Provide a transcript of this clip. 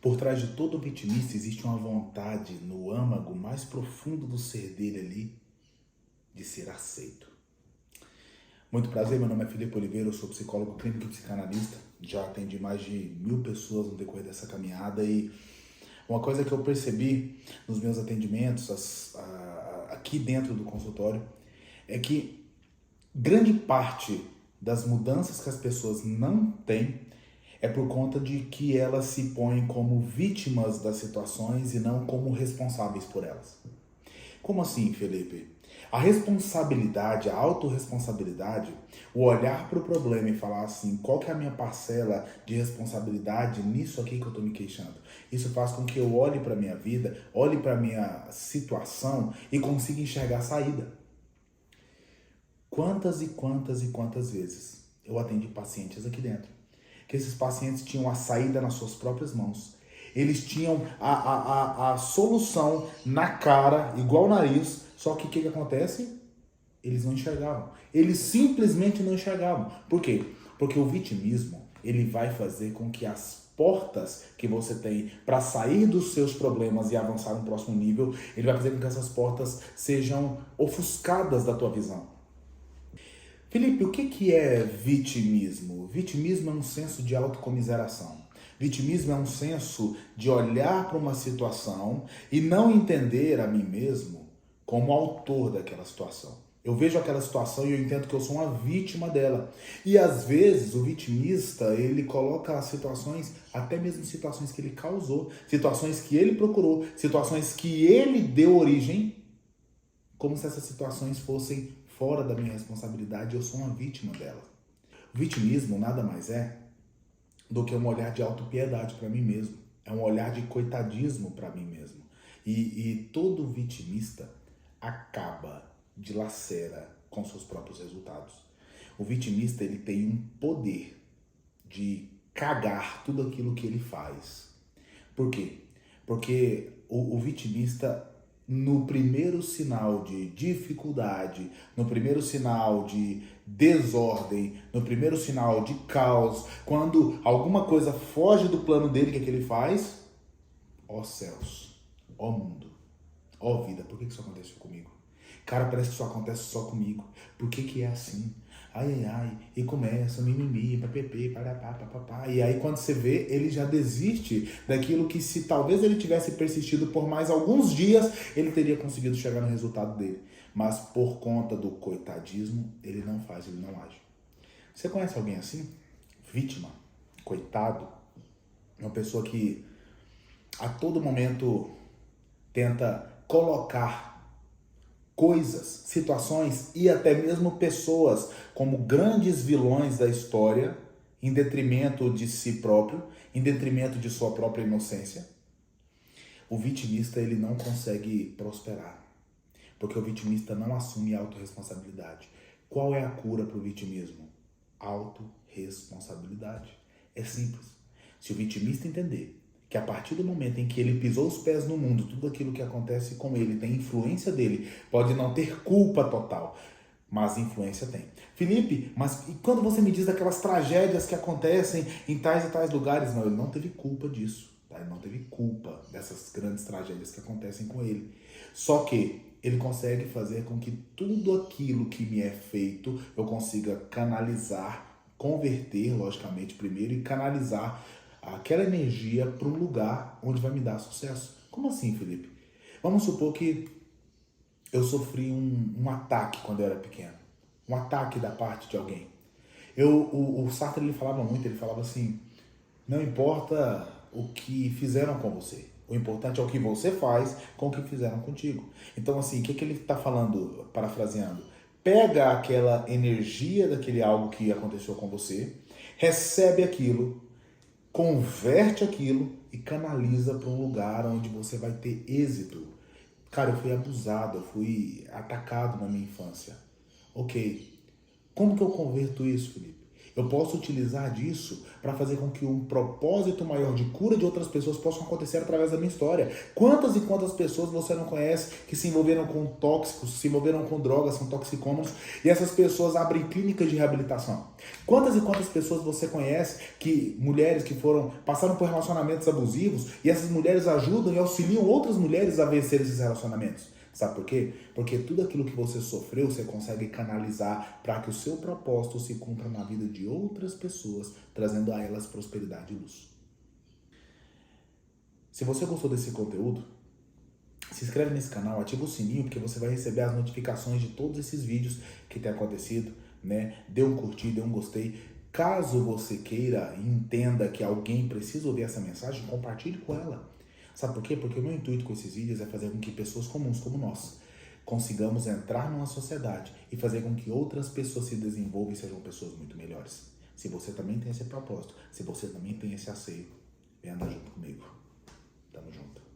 Por trás de todo vitimista existe uma vontade no âmago mais profundo do ser dele ali de ser aceito. Muito prazer, meu nome é Felipe Oliveira, eu sou psicólogo clínico e psicanalista. Já atendi mais de 1000 pessoas no decorrer dessa caminhada e uma coisa que eu percebi nos meus atendimentos aqui dentro do consultório é que grande parte das mudanças que as pessoas não têm é por conta de que elas se põem como vítimas das situações e não como responsáveis por elas. Como assim, Felipe? A responsabilidade, a autorresponsabilidade, o olhar para o problema e falar assim, qual que é a minha parcela de responsabilidade nisso aqui que eu estou me queixando? Isso faz com que eu olhe para a minha vida, olhe para a minha situação e consiga enxergar a saída. Quantas e quantas e quantas vezes eu atendi pacientes aqui dentro, que esses pacientes tinham a saída nas suas próprias mãos. Eles tinham a solução na cara, igual o nariz, só que o que acontece? Eles não enxergavam. Eles simplesmente não enxergavam. Por quê? Porque o vitimismo, ele vai fazer com que as portas que você tem para sair dos seus problemas e avançar no próximo nível, ele vai fazer com que essas portas sejam ofuscadas da tua visão. Felipe, o que é vitimismo? Vitimismo é um senso de autocomiseração. Vitimismo é um senso de olhar para uma situação e não entender a mim mesmo como autor daquela situação. Eu vejo aquela situação e eu entendo que eu sou uma vítima dela. E às vezes o vitimista, ele coloca as situações, até mesmo situações que ele causou, situações que ele procurou, situações que ele deu origem, como se essas situações fossem fora da minha responsabilidade, eu sou uma vítima dela. O vitimismo nada mais é do que um olhar de autopiedade para mim mesmo. É um olhar de coitadismo para mim mesmo. E todo vitimista acaba, dilacera com seus próprios resultados. O vitimista, ele tem um poder de cagar tudo aquilo que ele faz. Por quê? Porque o vitimista, no primeiro sinal de dificuldade, no primeiro sinal de desordem, no primeiro sinal de caos, quando alguma coisa foge do plano dele, o que ele faz? Ó céus, ó mundo, ó vida, por que isso aconteceu comigo? Cara, parece que isso acontece só comigo. Por que é assim? Ai, ai, ai. E começa, mimimi, papapá, parapá, papapá. E aí quando você vê, ele já desiste daquilo que, se talvez ele tivesse persistido por mais alguns dias, ele teria conseguido chegar no resultado dele. Mas por conta do coitadismo, ele não faz, ele não age. Você conhece alguém assim? Vítima, coitado, uma pessoa que a todo momento tenta colocar coisas, situações e até mesmo pessoas como grandes vilões da história, em detrimento de si próprio, em detrimento de sua própria inocência. O vitimista, ele não consegue prosperar, porque o vitimista não assume a autorresponsabilidade. Qual é a cura para o vitimismo? Autorresponsabilidade. É simples. Se o vitimista entender que a partir do momento em que ele pisou os pés no mundo, tudo aquilo que acontece com ele tem influência dele, pode não ter culpa total, mas influência tem. Felipe, mas e quando você me diz daquelas tragédias que acontecem em tais e tais lugares? Não, ele não teve culpa disso, tá? Ele não teve culpa dessas grandes tragédias que acontecem com ele. Só que ele consegue fazer com que tudo aquilo que me é feito, eu consiga canalizar, converter, logicamente, primeiro, e canalizar aquela energia para um lugar onde vai me dar sucesso. Como assim, Felipe? Vamos supor que eu sofri um ataque quando eu era pequeno. Um ataque da parte de alguém. O Sartre, ele falava muito, ele falava assim, não importa o que fizeram com você, o importante é o que você faz com o que fizeram contigo. Então, assim, o que ele está falando, parafraseando? Pega aquela energia daquele algo que aconteceu com você, recebe aquilo, converte aquilo e canaliza para um lugar onde você vai ter êxito. Cara, eu fui abusado, eu fui atacado na minha infância. Ok, como que eu converto isso, Felipe? Eu posso utilizar disso para fazer com que um propósito maior de cura de outras pessoas possa acontecer através da minha história. Quantas e quantas pessoas você não conhece que se envolveram com tóxicos, se envolveram com drogas, são toxicômanos, e essas pessoas abrem clínicas de reabilitação? Quantas e quantas pessoas você conhece que mulheres que passaram por relacionamentos abusivos e essas mulheres ajudam e auxiliam outras mulheres a vencer esses relacionamentos? Sabe por quê? Porque tudo aquilo que você sofreu, você consegue canalizar para que o seu propósito se cumpra na vida de outras pessoas, trazendo a elas prosperidade e luz. Se você gostou desse conteúdo, se inscreve nesse canal, ativa o sininho, porque você vai receber as notificações de todos esses vídeos que tem acontecido, né? Dê um curtir, dê um gostei. Caso você queira e entenda que alguém precisa ouvir essa mensagem, compartilhe com ela. Sabe por quê? Porque o meu intuito com esses vídeos é fazer com que pessoas comuns como nós consigamos entrar numa sociedade e fazer com que outras pessoas se desenvolvam e sejam pessoas muito melhores. Se você também tem esse propósito, se você também tem esse anseio, vem andar junto comigo. Tamo junto.